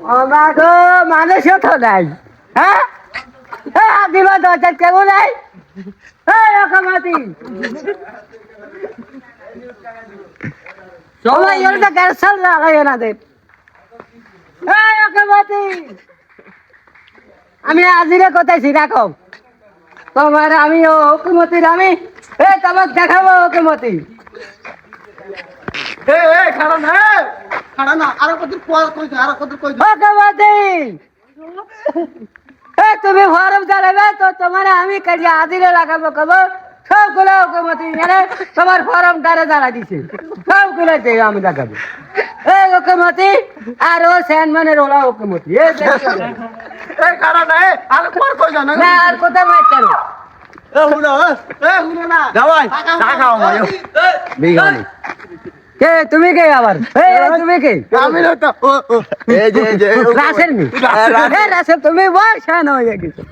আমাকে মানুষও তো নাই হ্যাঁ দিবা দরজা কেমন নাই রকমাতি সবাই এরটা ক্যান্সেল লাগাই না দে রকমাতি আমি আজিরে কোথায় রাখো তোমার আমি ও হুকুমতির আমি তোমাকে দেখাবো হুকুমতি তুমি ফরম চালাবে তো তোমার আমি কাজে আজিরে লাগাবো কব সবগুলো হুকুমতি তোমার ফরম দ্বারা জ্বালা দিছে সবগুলো আমি দেখাবো এই হুকুমতি আর ও স্যানমানের ওলা হুকুমতি আর কোথাও মারতে কে তুমি কে আবার তুমি কে রাসেল নি রাসেল তুমি বয়স হয়ে গেছো